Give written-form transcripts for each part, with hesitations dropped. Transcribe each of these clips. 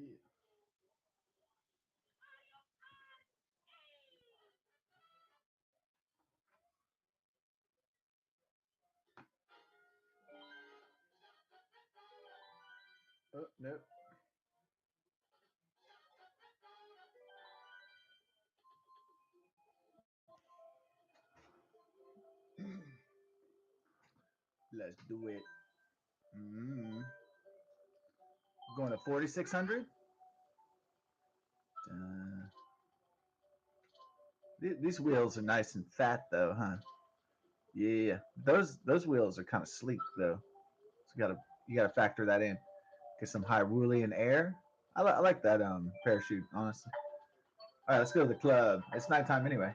Yeah. Oh, no. Let's do it. Mm. Going to 4,600. These wheels are nice and fat, though, huh? Yeah. Those wheels are kind of sleek, though. So you gotta factor that in. Get some Hyrulean air. I like that parachute, honestly. All right, let's go to the club. It's nighttime anyway.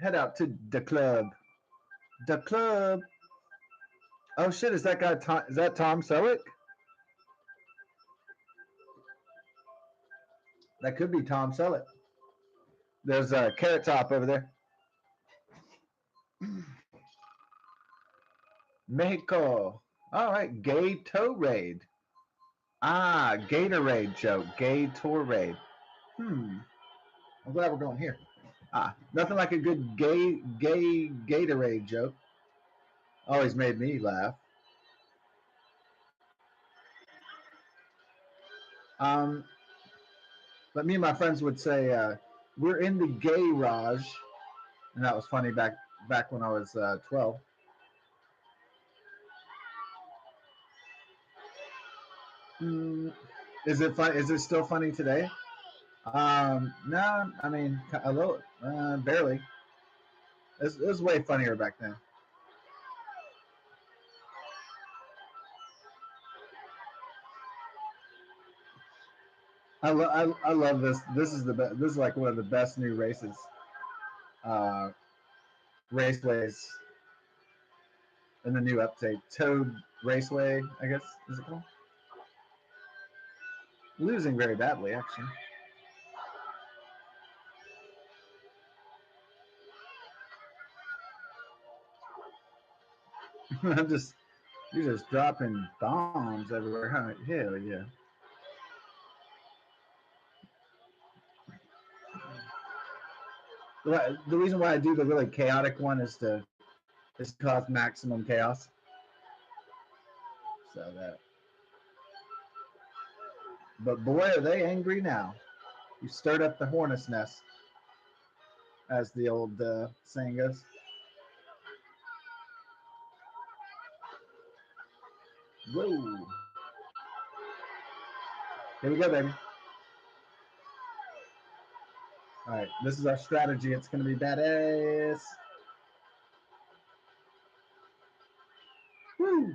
Head out to the club. The club. Oh shit! Is that guy? Is that Tom Selleck? That could be Tom Selleck. There's a Carrot Top over there. Mexico. All right, gay tow raid. Ah, Gatorade joke. Gay tour raid. Hmm. I'm glad we're going here. Ah, nothing like a good gay Gatorade joke. Always made me laugh. Um, but me and my friends would say, "We're in the gay Raj," and that was funny back when I was 12. Mm, is it fun? Is it still funny today? No, I mean a little, barely. It was way funnier back then. I love this. This is the best. This is like one of the best new races, uh, raceways in the new update. Toad Raceway, I guess is it called? Losing very badly, actually. I'm just you're just dropping bombs everywhere, huh? Hell yeah. The reason why I do the really chaotic one is to cause maximum chaos. So that, but boy, are they angry now. You stirred up the hornet's nest, as the old saying goes. Whoa! Here we go, baby. All right, this is our strategy. It's going to be badass. Woo!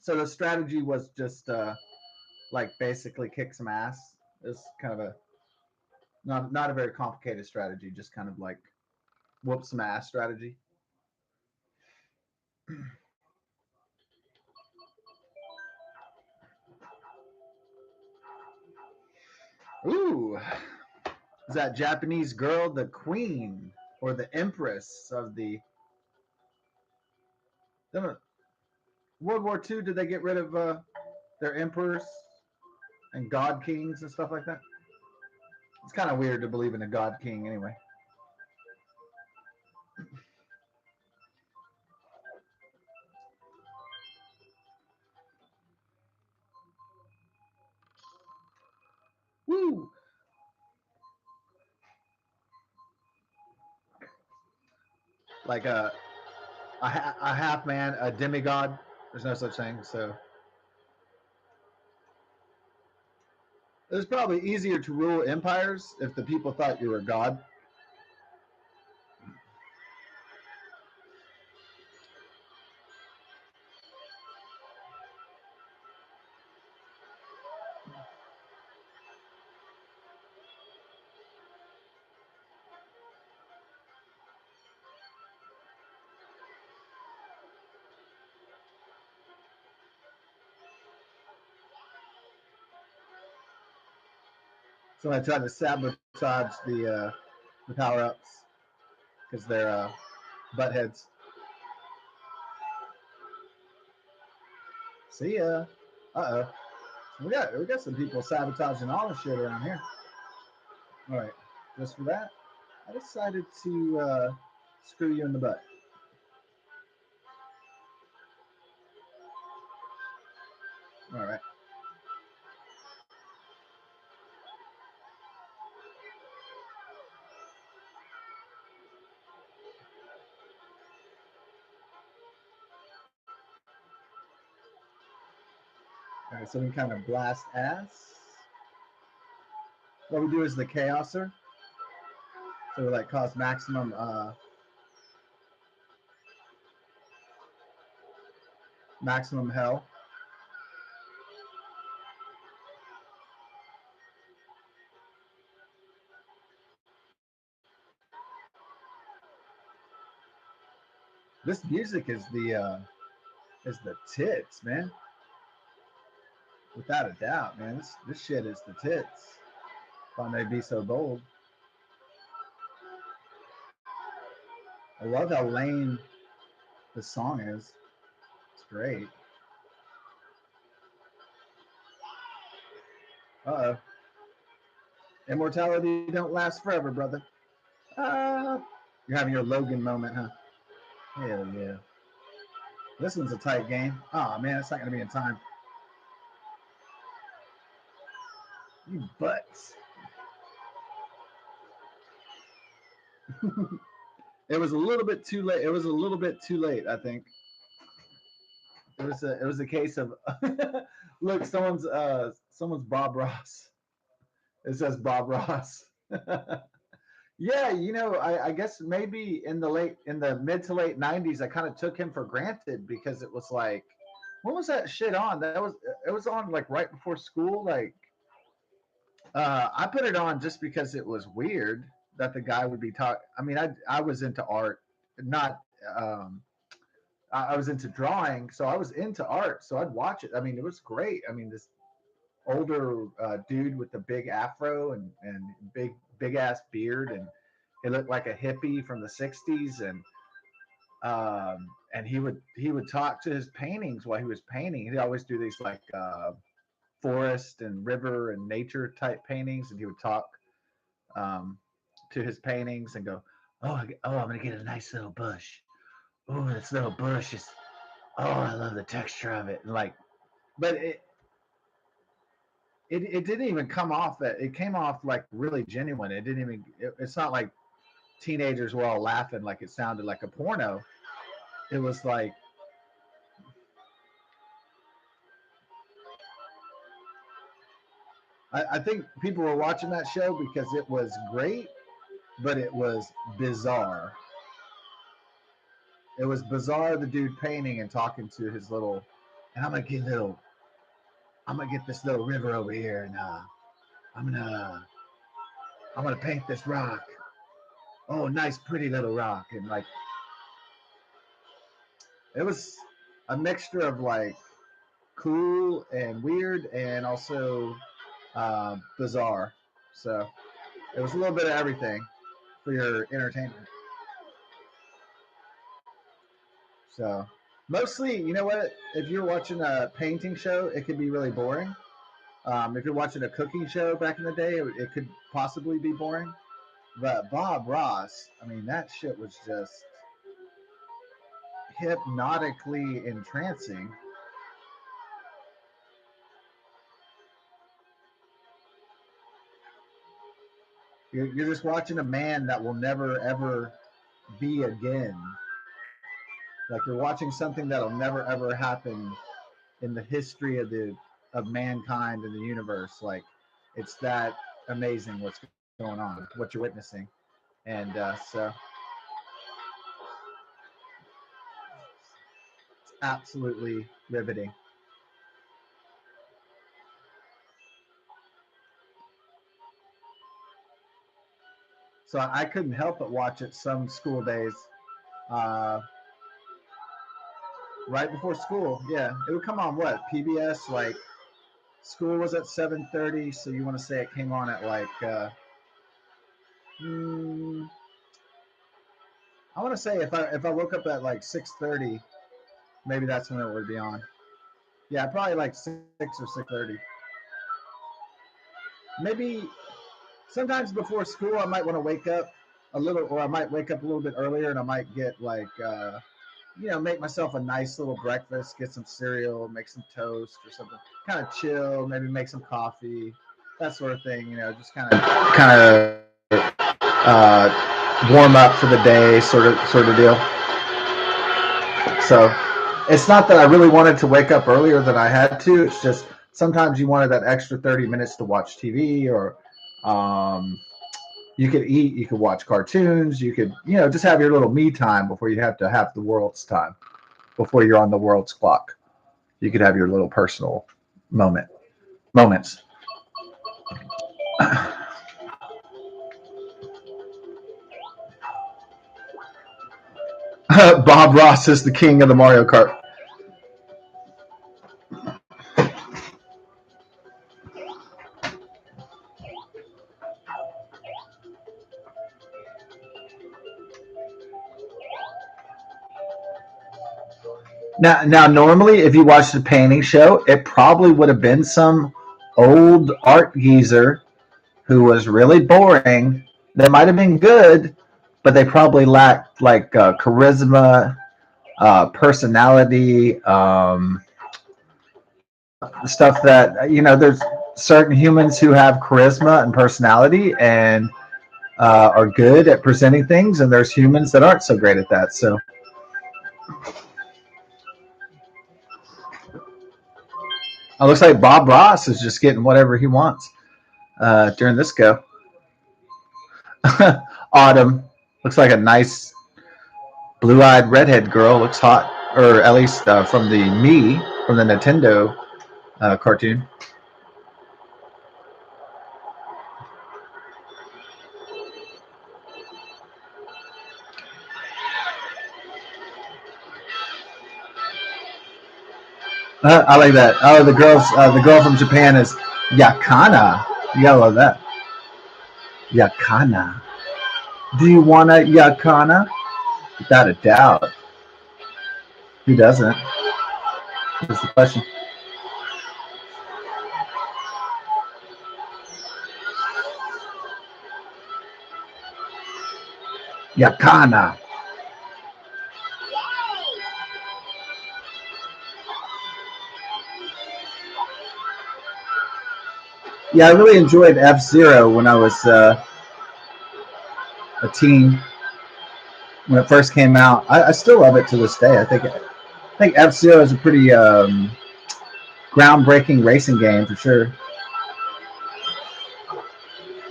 So the strategy was just like basically kick some ass. It's kind of a not a very complicated strategy. Just kind of like whoop some ass strategy. Ooh, is that Japanese girl the queen or the empress of the World War II? Did they get rid of their emperors and god kings and stuff like that? It's kind of weird to believe in a god king anyway. Woo! Like a half man, a demigod. There's no such thing. So it was probably easier to rule empires if the people thought you were a god. So I tried to sabotage the power ups because they're butt heads. See ya. Uh oh. We got some people sabotaging all the shit around here. All right. Just for that, I decided to screw you in the butt. All right. All right. So we kind of blast ass. What we do is the chaoser. So we like cause maximum hell. This music is the tits, man. Without a doubt, man. This shit is the tits. If I may be so bold. I love how lame the song is. It's great. Uh oh. Immortality don't last forever, brother. You're having your Logan moment, huh? Hell yeah. This one's a tight game. Oh man, it's not gonna be in time. You butts. It was a little bit too late. It was a little bit too late, I think. It was a case of look, someone's Bob Ross. It says Bob Ross. Yeah, I guess maybe in the mid to late '90s, I kind of took him for granted because it was like, when was that shit on? It was on like right before school. Like, I put it on just because it was weird that the guy would be talk. I mean, I was into art, not I was into drawing, so I was into art, so I'd watch it. I mean, it was great. I mean, this older dude with the big afro and big ass beard, and he looked like a hippie from the '60s, and he would talk to his paintings while he was painting. He'd always do these like forest and river and nature type paintings, and he would talk um, to his paintings and go, oh, I'm gonna get a nice little bush. Oh, this little bush is. Oh, I love the texture of it. And like, but it didn't even come off that. It came off like really genuine. It didn't even. It's not like teenagers were all laughing like it sounded like a porno. It was like I think people were watching that show because it was great, but it was bizarre. It was bizarre. The dude painting and talking to his little, and I'm gonna get this little river over here, and I'm gonna I'm gonna paint this rock. Oh, nice, pretty little rock, and like it was a mixture of like cool and weird, and also bizarre. So it was a little bit of everything for your entertainment. So mostly, you know what? If you're watching a painting show, it could be really boring. If you're watching a cooking show back in the day, it could possibly be boring. But Bob Ross, I mean, that shit was just hypnotically entrancing. You're just watching a man that will never ever be again. Like you're watching something that'll never ever happen in the history of mankind and the universe. Like it's that amazing what's going on, what you're witnessing, and so it's absolutely riveting. So I couldn't help but watch it some school days, uh, right before school. Yeah, it would come on what PBS. Like school was at 7:30, so you want to say it came on at like hmm, I want to say if I woke up at like 6:30, maybe that's when it would be on. Yeah, probably like 6 or 6:30. Maybe sometimes before school, I might want to wake up a little, or I might wake up a little bit earlier, and I might get like, make myself a nice little breakfast, get some cereal, make some toast or something, kind of chill, maybe make some coffee, that sort of thing. Just kind of warm up for the day, sort of deal. So it's not that I really wanted to wake up earlier than I had to. It's just sometimes you wanted that extra 30 minutes to watch TV, or um, you could eat, you could watch cartoons, you could, just have your little me time before you have to have the world's time, before you're on the world's clock. You could have your little personal moments. Bob Ross is the king of the Mario Kart. Now, normally, if you watched the painting show, it probably would have been some old art geezer who was really boring. They might have been good, but they probably lacked like charisma, personality, stuff that There's certain humans who have charisma and personality and are good at presenting things, and there's humans that aren't so great at that. So it looks like Bob Ross is just getting whatever he wants during this go. Autumn looks like a nice blue-eyed redhead girl. Looks hot, or at least from the Nintendo cartoon. I like that. Oh, the girl from Japan is Yakana. You gotta love that. Yakana. Do you want a Yakana? Without a doubt. Who doesn't? Is the question. Yakana. Yeah, I really enjoyed F Zero when I was a teen, when it first came out. I still love it to this day. I think F Zero is a pretty groundbreaking racing game for sure.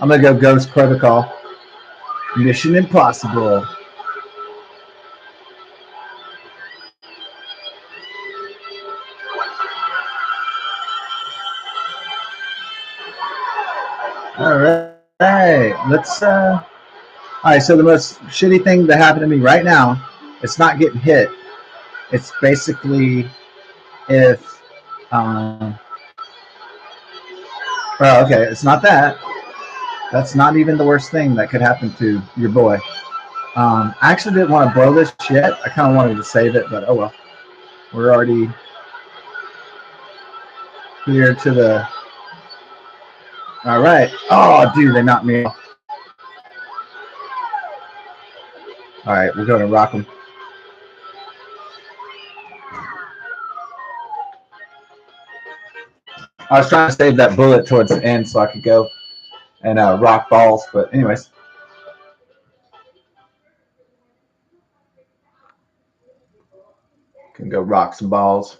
I'm gonna go Ghost Protocol. Mission Impossible. All right, let's. All right, so the most shitty thing that happened to me right now, it's not getting hit. It's basically if. Oh, okay, it's not that. That's not even the worst thing that could happen to your boy. I actually didn't want to blow this yet. I kind of wanted to save it, but oh well. We're already here to the. All right. Oh, dude, they knocked me off. All right, we're going to rock them. I was trying to save that bullet towards the end so I could go and rock balls, but anyways. Can go rock some balls.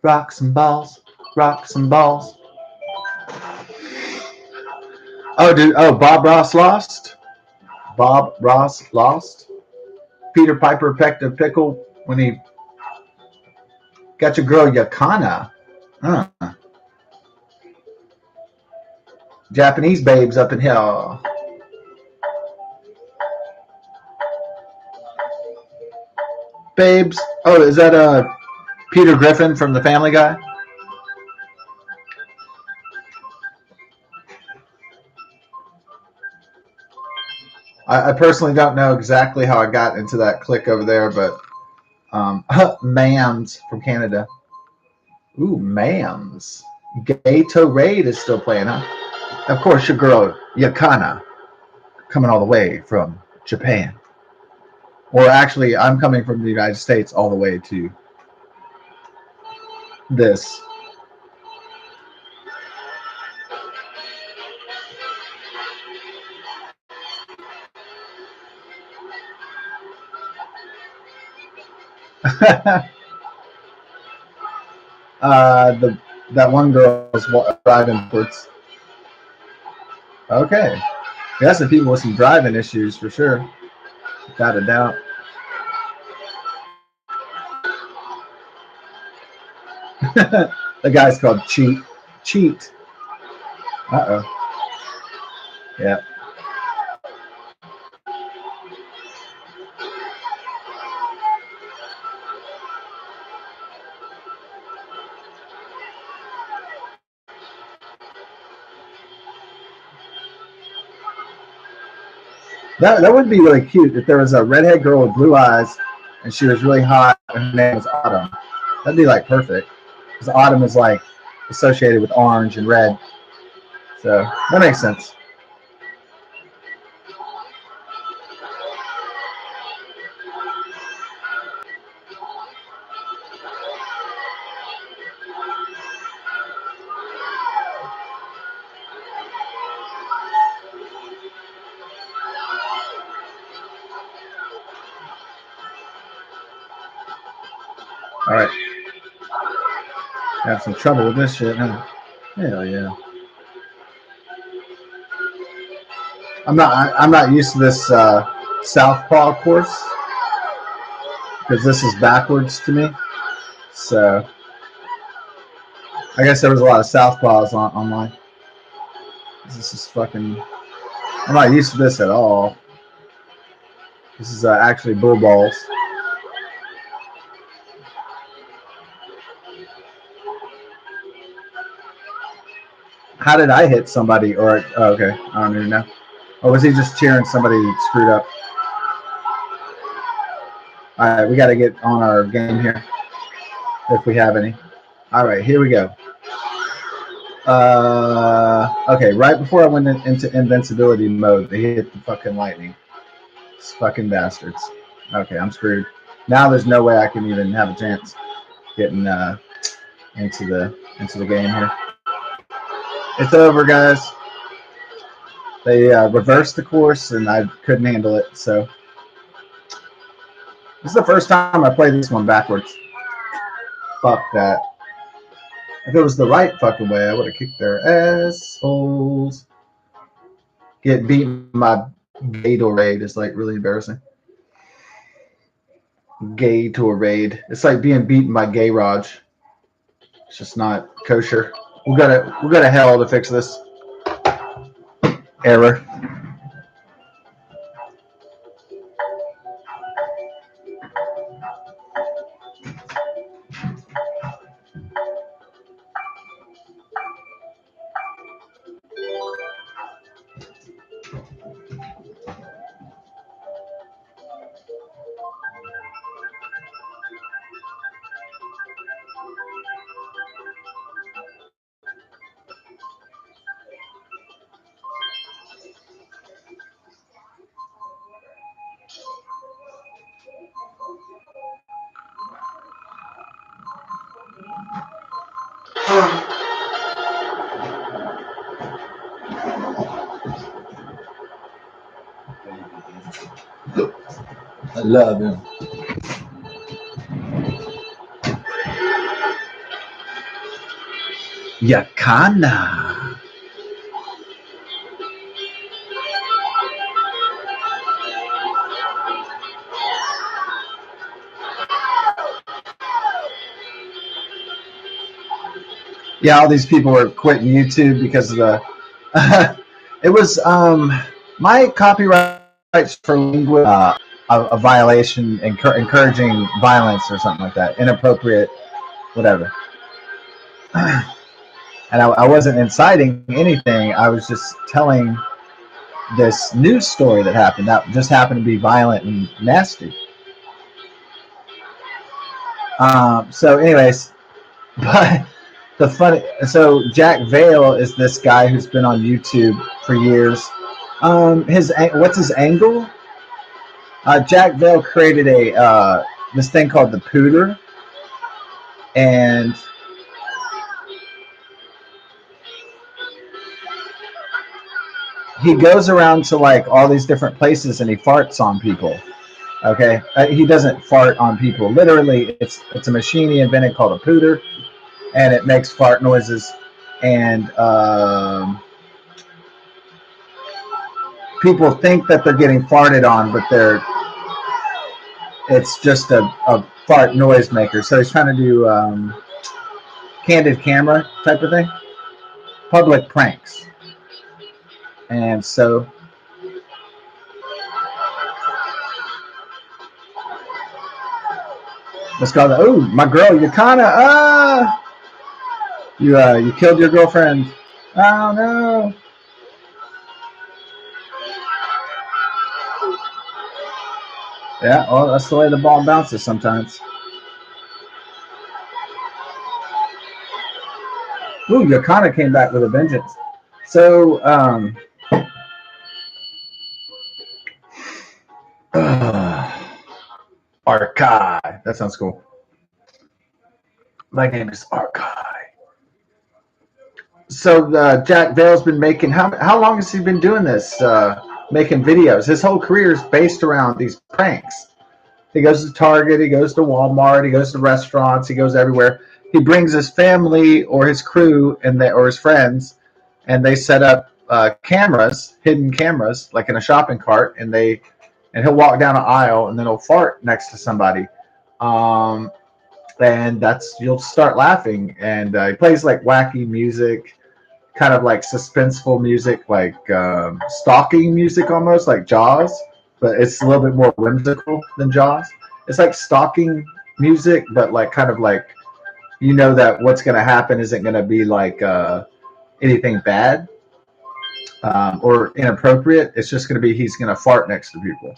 Rock some balls. Rock some balls. Oh, dude. Oh, Bob Ross lost. Bob Ross lost. Peter Piper pecked a pickle when he got your girl Yakana. Uh, Japanese babes up in here. Babes. Oh, is that Peter Griffin from The Family Guy? I personally don't know exactly how I got into that clique over there, but Mams from Canada. Ooh, ma'ams. Gatorade is still playing, huh? Of course, your girl Yakana coming all the way from Japan. Or actually, I'm coming from the United States all the way to this. The that one girl's driving backwards. Okay, got some people with some driving issues for sure, without a doubt. The guy's called Cheat. Cheat. Yeah. That would be really cute if there was a redhead girl with blue eyes and she was really hot and her name was Autumn. That'd be like perfect. Because Autumn is like associated with orange and red. So that makes sense. All right. Have some trouble with this shit, huh? Hell yeah. I'm not used to this southpaw course because this is backwards to me. So I guess there was a lot of southpaws online. This is fucking. I'm not used to this at all. This is actually bull balls. How did I hit somebody? Or oh, okay, I don't even know. Or was he just cheering somebody screwed up? All right, we got to get on our game here if we have any. All right, here we go. Okay, right before I went into invincibility mode, they hit the fucking lightning. It's fucking bastards. Okay, I'm screwed. Now there's no way I can even have a chance getting into the game here. It's over, guys. They reversed the course, and I couldn't handle it. So this is the first time I played this one backwards. Fuck that. If it was the right fucking way, I would have kicked their assholes. Get beaten by Gatorade is like really embarrassing. Gatorade. It's like being beaten by Gay Raj. It's just not kosher. We got to hell to fix this error. I love him. Yakana. Yeah, all these people were quitting YouTube because of the. It was my copyrights for language, a violation, encouraging violence or something like that, inappropriate, whatever. And I wasn't inciting anything. I was just telling this news story that happened that just happened to be violent and nasty. So, anyways, But the funny, so Jack Vale is this guy who's been on YouTube for years. His what's his angle? Jack Vale created a this thing called the Pooter, and he goes around to like all these different places and he farts on people. Okay, he doesn't fart on people. Literally, it's a machine he invented called a Pooter, and it makes fart noises. And people think that they're getting farted on, but it's just a fart noise maker. So he's trying to do candid camera type of thing, public pranks. And so let's go. Oh, my girl, you kind of you killed your girlfriend. Oh no. Yeah, well, that's the way the ball bounces sometimes. Ooh, Yakana came back with a vengeance. So, Arkai. That sounds cool. My name is Arkai. So, Jack Vale's been making, how long has he been doing this? Making videos. His whole career is based around these pranks. He goes to Target, he goes to Walmart, he goes to restaurants, he goes everywhere. He brings his family or his crew or his friends, and they set up cameras, hidden cameras, like in a shopping cart, and he'll walk down an aisle and then he'll fart next to somebody, and you'll start laughing. And he plays like wacky music, kind of like suspenseful music, like stalking music almost, like Jaws, but it's a little bit more whimsical than Jaws. It's like stalking music, but like kind of like that what's going to happen isn't going to be like anything bad or inappropriate. It's just going to be he's going to fart next to people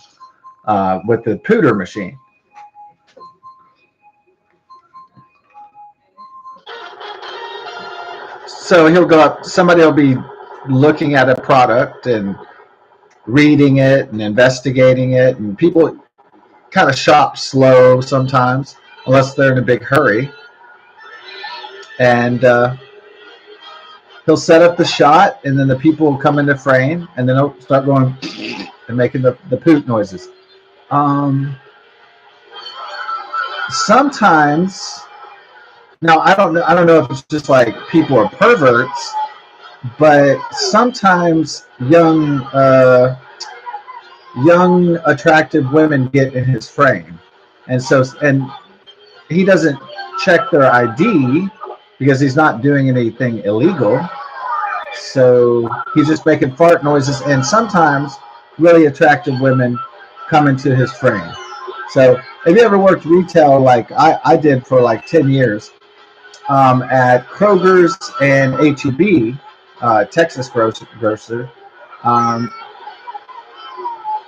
with the Pooter machine. So he'll go up, somebody will be looking at a product and reading it and investigating it, and people kind of shop slow sometimes unless they're in a big hurry. And he'll set up the shot, and then the people will come into frame, and then he'll start going and making the poop noises. Sometimes, now I don't know if it's just like people are perverts, but sometimes young attractive women get in his frame, and he doesn't check their ID because he's not doing anything illegal. So he's just making fart noises, and sometimes really attractive women come into his frame. So have you ever worked retail like I did for like 10 years at Kroger's and H-E-B, Texas grocer,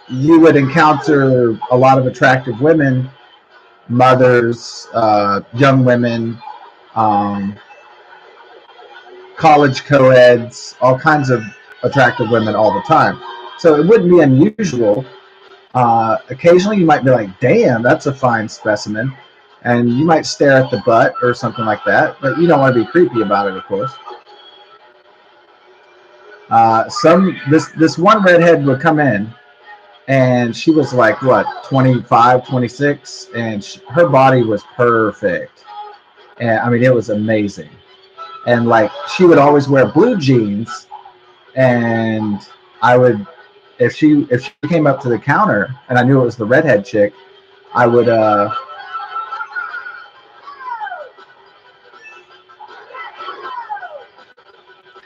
you would encounter a lot of attractive women, mothers, young women, college co-eds, all kinds of attractive women all the time. So it wouldn't be unusual. Occasionally you might be like, damn, that's a fine specimen. And you might stare at the butt or something like that, but you don't want to be creepy about it, of course. This one redhead would come in, and she was like, what, 25, 26, and her body was perfect. And I mean, it was amazing. And like, she would always wear blue jeans, and I would, if she came up to the counter and I knew it was the redhead chick, I would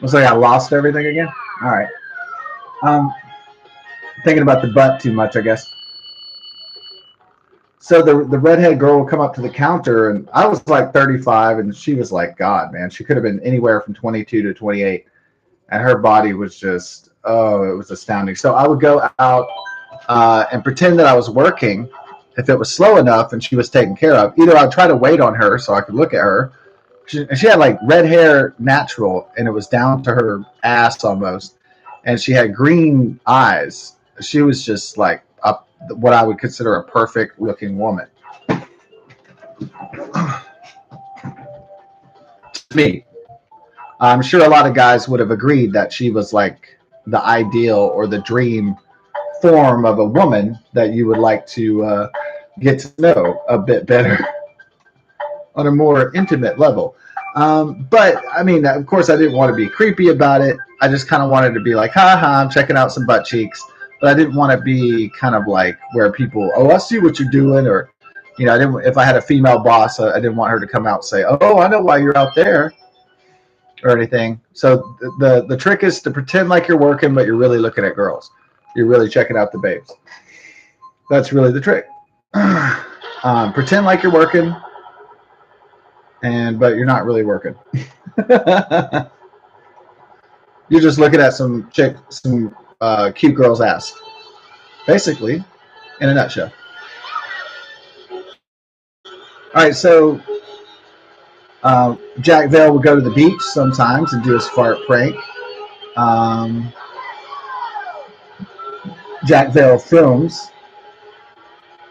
was like, I lost everything again. All right. Thinking about the butt too much, I guess. So the redhead girl would come up to the counter, and I was like 35, and she was like, God, man, she could have been anywhere from 22 to 28, and her body was just, it was astounding. So I would go out and pretend that I was working if it was slow enough and she was taken care of. Either I'd try to wait on her so I could look at her. She had like red hair natural, and it was down to her ass almost, and she had green eyes. She was just like what I would consider a perfect looking woman. To me, I'm sure a lot of guys would have agreed that she was like the ideal or the dream form of a woman that you would like to get to know a bit better on a more intimate level. But I mean, of course, I didn't want to be creepy about it. I just kind of wanted to be like, ha ha, I'm checking out some butt cheeks. But I didn't want to be kind of like where people, oh, I see what you're doing. Or, you know, I didn't, if I had a female boss, I didn't want her to come out and say, oh, I know why you're out there or anything. So the trick is to pretend like you're working, but you're really looking at girls. You're really checking out the babes. That's really the trick. Pretend like you're working, but you're not really working. You're just looking at some cute girl's ass, basically, in a nutshell. All right, so Jack Vale would go to the beach sometimes and do his fart prank. Jack Vale Films.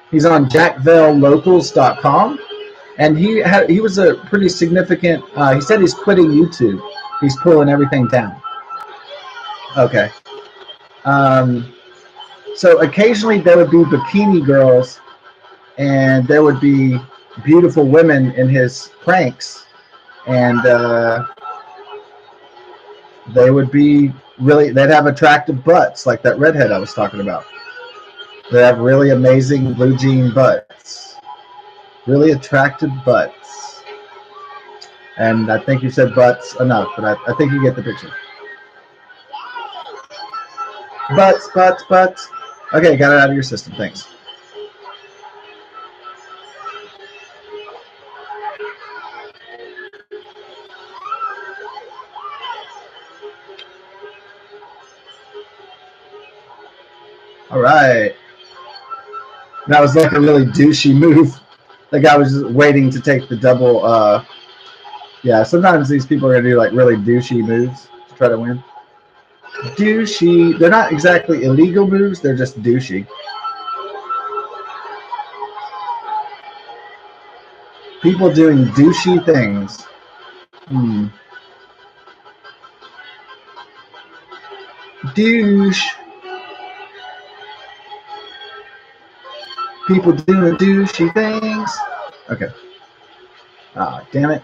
He's on jackvalelocals.com, and he was a pretty significant. He said he's quitting YouTube. He's pulling everything down. Okay. So occasionally there would be bikini girls, and there would be beautiful women in his pranks, and they'd have attractive butts, like that redhead I was talking about. They have really amazing blue jean butts, really attractive butts. And I think you said butts enough, but I think you get the picture. Butts. Okay, got it out of your system. Thanks. All right. That was like a really douchey move. The guy was just waiting to take the double. Yeah, sometimes these people are going to do like really douchey moves to try to win. Douchey. They're not exactly illegal moves. They're just douchey. People doing douchey things. Douche. People doing douchey things. Okay. Ah, damn it.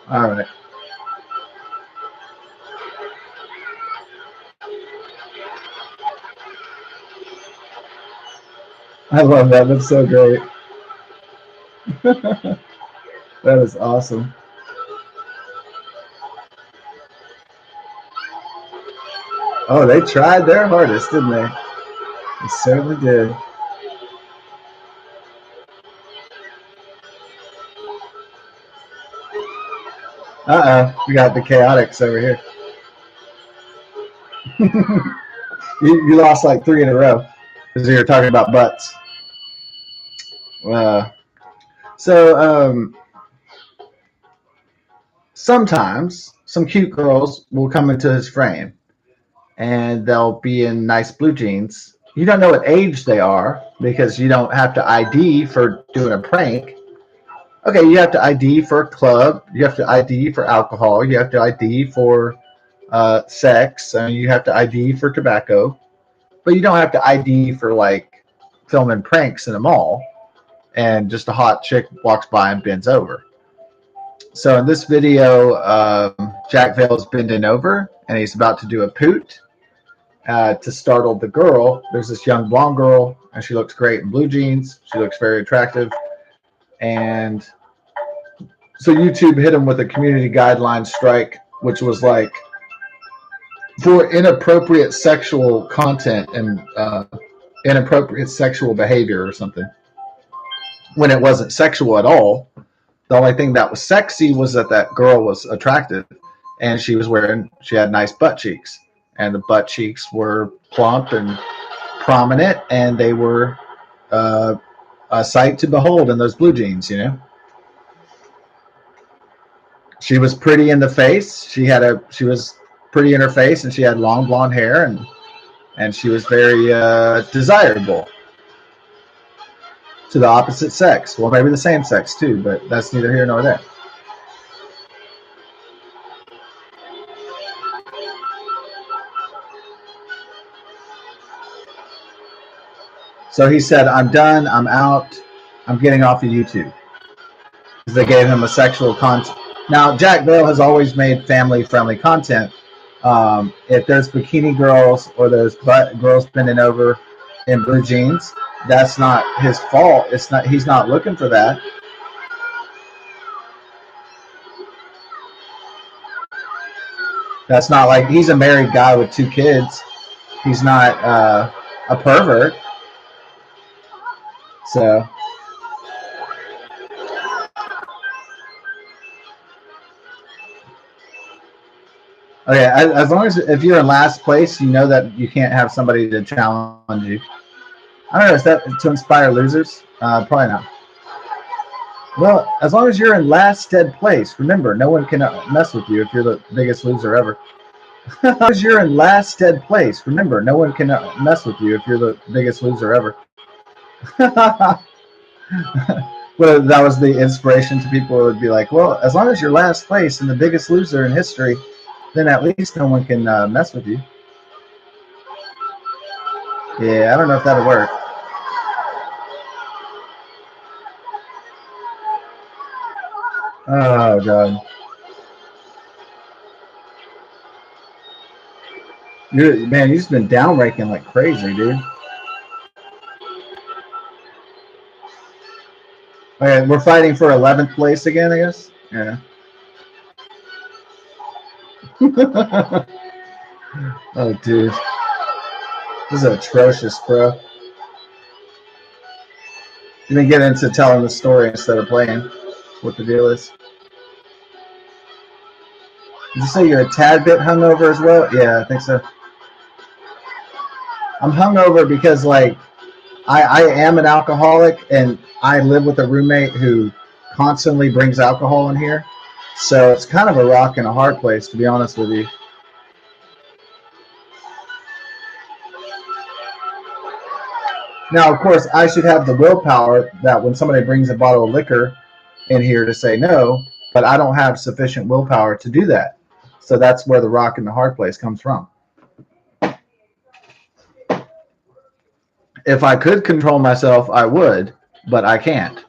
All right. I love that. That's so great. That is awesome. Oh, they tried their hardest, didn't they? They certainly did. We got the chaotics over here. you lost like 3 in a row because you were talking about butts. So sometimes some cute girls will come into his frame, and they'll be in nice blue jeans. You don't know what age they are because you don't have to ID for doing a prank. Okay, you have to ID for a club. You have to ID for alcohol. You have to ID for sex. I mean, you have to ID for tobacco. But you don't have to ID for like filming pranks in a mall and just a hot chick walks by and bends over. So in this video, Jack Vale's bending over and he's about to do a poot to startle the girl. There's this young blonde girl and she looks great in blue jeans. She looks very attractive. And so YouTube hit him with a community guideline strike, which was like for inappropriate sexual content and inappropriate sexual behavior or something. When it wasn't sexual at all. The only thing that was sexy was that girl was attractive and she had nice butt cheeks. and the butt cheeks were plump and prominent, and they were uh, a sight to behold in those blue jeans. She was pretty in the face. She was pretty in her face, and she had long blonde hair, and she was very desirable to the opposite sex. Well, maybe the same sex too, but that's neither here nor there. So he said, "I'm done. I'm out. I'm getting off of YouTube." Because they gave him a sexual content. Now, Jack Vale has always made family-friendly content. If there's bikini girls or there's girls bending over in blue jeans, that's not his fault. It's not. He's not looking for that. That's not like he's a married guy with 2 kids. He's not a pervert. So, okay, as long as if you're in last place, you know that you can't have somebody to challenge you. I don't know. Is that to inspire losers? Probably not. Well, as long as you're in last dead place, remember, no one can mess with you if you're the biggest loser ever. As long as you're in last dead place, remember, no one can mess with you if you're the biggest loser ever. Well, that was the inspiration to people. It would be like, well, as long as you're last place and the biggest loser in history, then at least no one can mess with you. Yeah, I don't know if that'll work. Oh, God. Man, you've just been down ranking like crazy, dude. Okay, we're fighting for 11th place again, I guess? Yeah. Oh, dude. This is atrocious, bro. You didn't get into telling the story instead of playing. That's what the deal is. Did you say you're a tad bit hungover as well? Yeah, I think so. I'm hungover because, like, I am an alcoholic, and I live with a roommate who constantly brings alcohol in here. So it's kind of a rock and a hard place, to be honest with you. Now, of course, I should have the willpower that when somebody brings a bottle of liquor in here to say no, but I don't have sufficient willpower to do that. So that's where the rock and the hard place comes from. If I could control myself, I would, but I can't.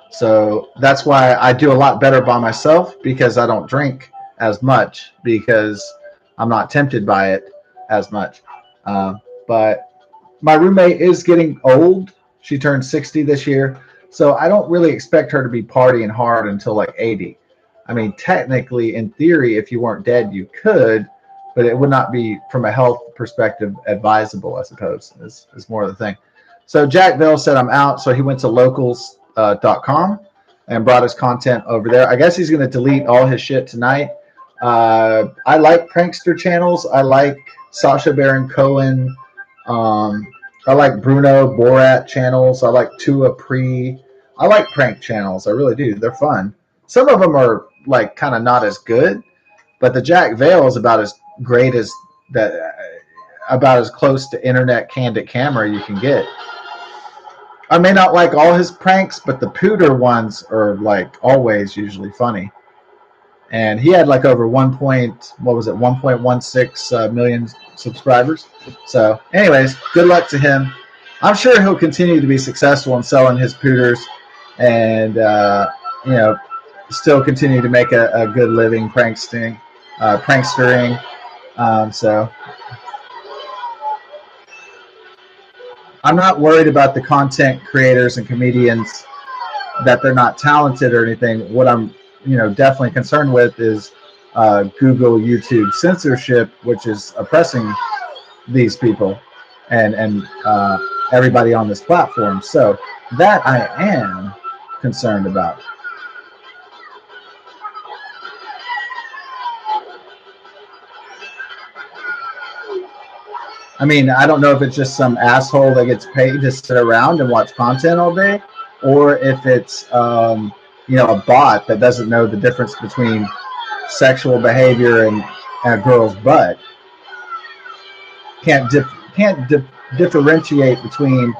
So that's why I do a lot better by myself, because I don't drink as much, because I'm not tempted by it as much. But my roommate is getting old. She turned 60 this year. So I don't really expect her to be partying hard until like 80. I mean, technically, in theory, if you weren't dead, you could, but it would not be, from a health perspective, advisable, I suppose, is more of the thing. So Jack Bell said, I'm out. So he went to locals.com and brought his content over there. I guess he's going to delete all his shit tonight. I like prankster channels. I like Sacha Baron Cohen. I like Bruno Borat channels. I like Tua Pre. I like prank channels. I really do. They're fun. Some of them are like kind of not as good, but the Jack Vale is about as great as that, about as close to internet candid camera you can get. I may not like all his pranks, but the Pooter ones are like always usually funny. And he had like over 1.16 million subscribers. So, anyways, good luck to him. I'm sure he'll continue to be successful in selling his pooters, and you know, still continue to make a good living prankstering. So I'm not worried about the content creators and comedians that they're not talented or anything. What I'm, definitely concerned with is Google, YouTube censorship, which is oppressing these people and everybody on this platform. So that I am concerned about. I mean, I don't know if it's just some asshole that gets paid to sit around and watch content all day, or if it's a bot that doesn't know the difference between sexual behavior and a girl's butt. Can't differentiate between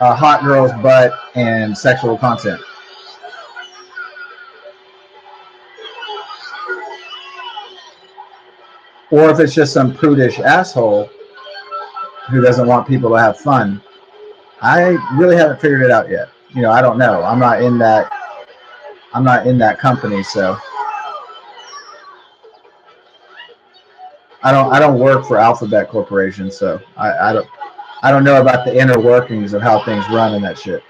a hot girl's butt and sexual content. Or if it's just some prudish asshole who doesn't want people to have fun. I really haven't figured it out yet. I don't know. I'm not in that. I'm not in that company, so I don't work for Alphabet Corporation, so I don't know about the inner workings of how things run and that shit.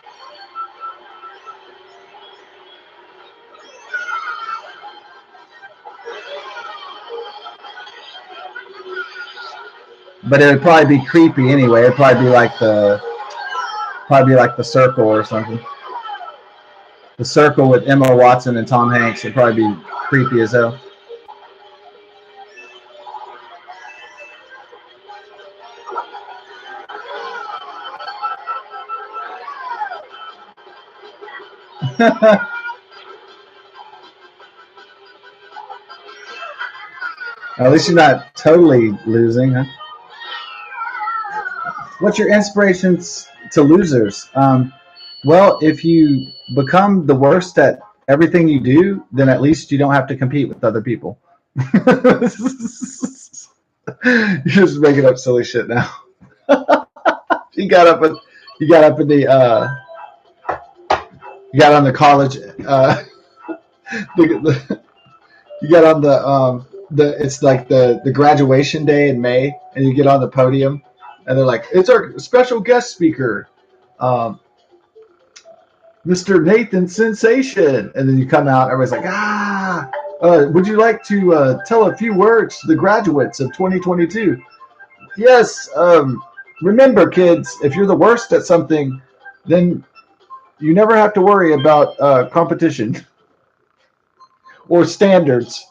But it would probably be creepy anyway. It'd probably be like the Circle or something. The Circle with Emma Watson and Tom Hanks would probably be creepy as hell. At least you're not totally losing, huh? What's your inspirations to losers? Well, if you become the worst at everything you do, then at least you don't have to compete with other people. You're just making up silly shit now. you got up in, you got up in the you got on the college you got on the it's like the graduation day in May, and you get on the podium, and they're like, it's our special guest speaker, um, Mr. Nathan Sensation, and then you come out, everybody's like, would you like to tell a few words to the graduates of 2022? Yes. Remember, kids, if you're the worst at something, then you never have to worry about competition or standards.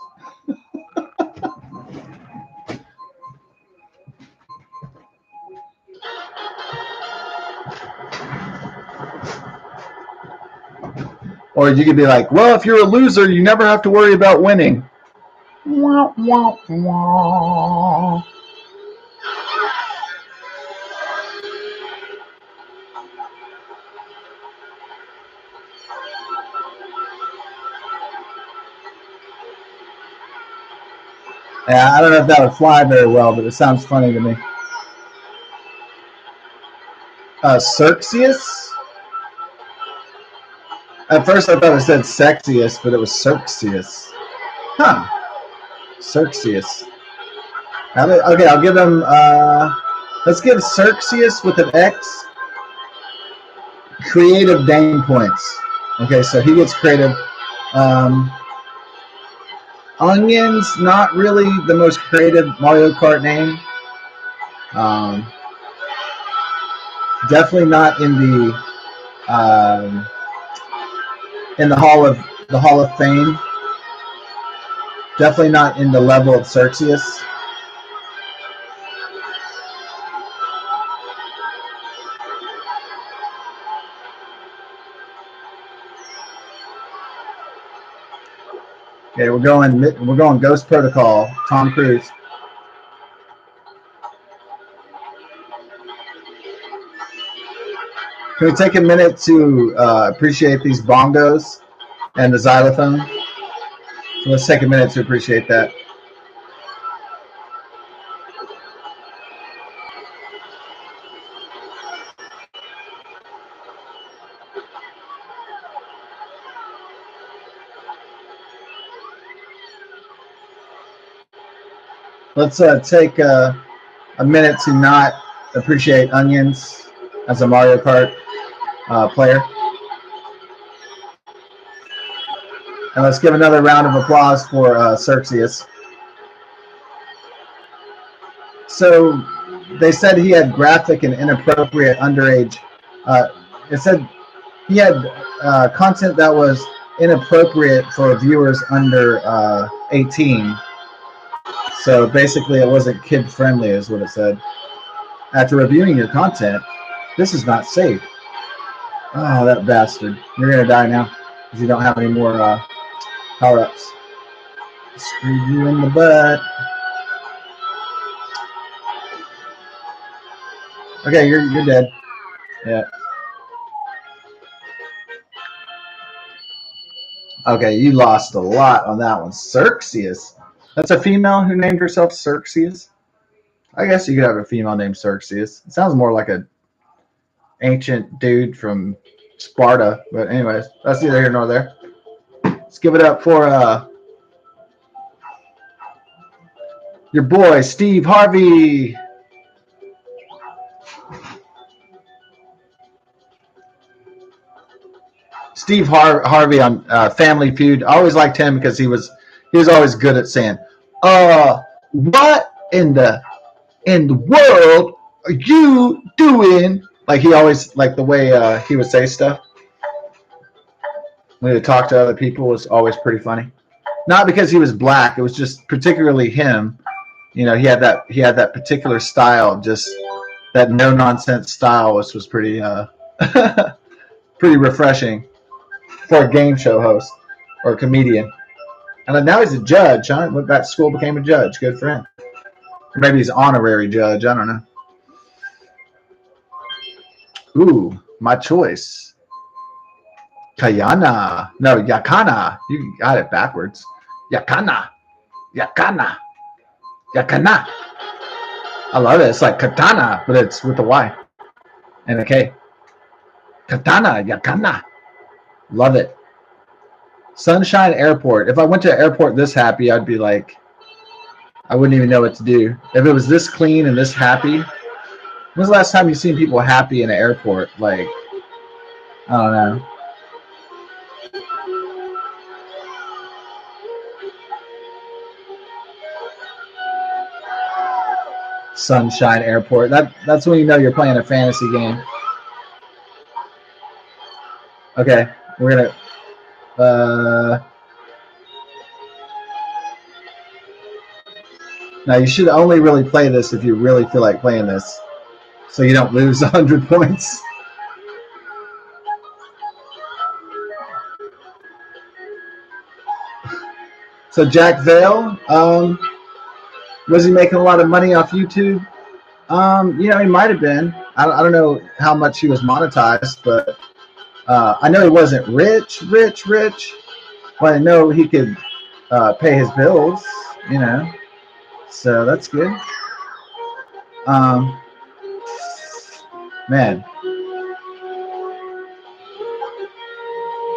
Or you could be like, well, if you're a loser, you never have to worry about winning. Wah, wah, wah. Yeah, I don't know if that would fly very well, but it sounds funny to me. Xerxes? At first I thought it said sexiest, but it was Xerxes. Huh. Xerxes. Okay, I'll give him, let's give Xerxes with an X creative Dane points. Okay, so he gets creative. Onions, not really the most creative Mario Kart name. Definitely not in the Hall of Fame. Definitely not in the level of Xerxes. Okay, we're going Ghost Protocol, Tom Cruise. Can we take a minute to appreciate these bongos and the xylophone? So let's take a minute to appreciate that. Let's take a minute to not appreciate onions as a Mario Kart player. And let's give another round of applause for Xerxes. So they said he had graphic and inappropriate underage. It said he had content that was inappropriate for viewers under 18. So basically, it wasn't kid friendly, is what it said. After reviewing your content, this is not safe. Oh, that bastard. You're going to die now because you don't have any more power-ups. Screwed you in the butt. Okay, you're dead. Yeah. Okay, you lost a lot on that one. Xerxes. That's a female who named herself Xerxes. I guess you could have a female named Xerxes. It sounds more like a ancient dude from Sparta. But anyways, that's neither here nor there. Let's give it up for your boy Steve Harvey. Steve Harvey on Family Feud. I always liked him because he was always good at saying, what in the world are you doing?" Like he always like the way he would say stuff when he would talk to other people was always pretty funny. Not because he was black, it was just particularly him. You know, he had that particular style, just that no nonsense style, which was pretty pretty refreshing for a game show host or a comedian. And then now he's a judge, huh? Went back to school, became a judge. Good for him. Or maybe he's honorary judge. I don't know. Ooh, my choice. Kayana. No, Yakana. You got it backwards. Yakana. Yakana. Yakana. I love it. It's like katana, but it's with a Y and a K. Katana. Yakana. Love it. Sunshine Airport. If I went to an airport this happy, I'd be like, I wouldn't even know what to do. If it was this clean and this happy, when's the last time you've seen people happy in an airport? Like, I don't know. Sunshine Airport. That's when you know you're playing a fantasy game. Okay, we're gonna. Now you should only really play this if you really feel like playing this, so you don't lose 100 points. So Jack Vale, was he making a lot of money off YouTube? You know, he might have been. I don't know how much he was monetized, but I know he wasn't rich, but I know he could pay his bills, you know. So that's good. Man,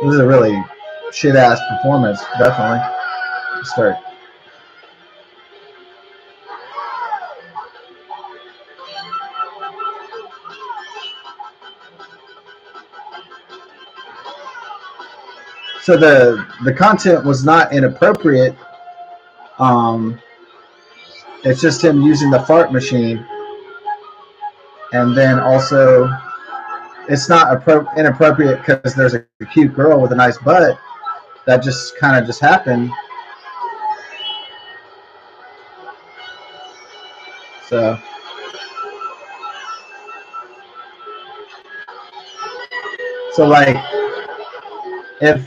this is a really shit-ass performance, definitely. Start. So the content was not inappropriate. It's just him using the fart machine, and then also it's not inappropriate because there's a cute girl with a nice butt that just kind of just happened. So like if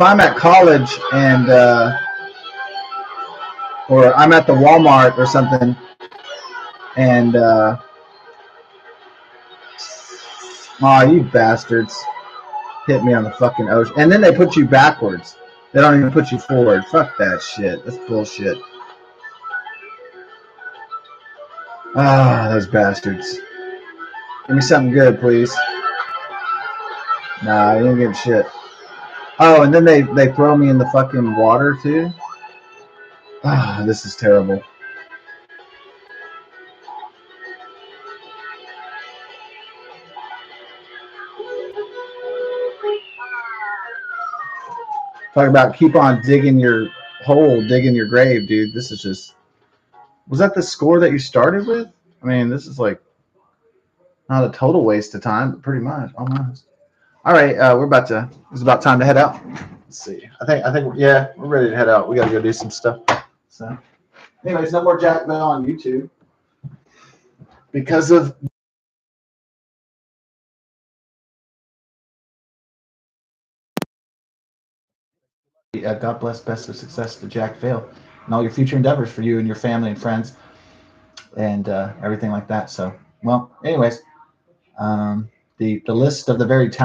I'm at college and or I'm at the Walmart or something and you bastards hit me on the fucking ocean, and then they put you backwards. They don't even put you forward. Fuck that shit. That's bullshit. Those bastards. Give me something good, please. Nah, you don't give a shit. Oh, and then they throw me in the fucking water too. This is terrible. Talk about keep on digging your hole, digging your grave, dude. This is just. Was that the score that you started with? I mean, this is like not a total waste of time, but pretty much almost. All right, it's about time to head out. Let's see. I think yeah, we're ready to head out. We got to go do some stuff. So, anyways, no more Jack Bell on YouTube. because of God bless, best of success to Jack Vale and all your future endeavors for you and your family and friends and everything like that. So, well, anyways, the list of the very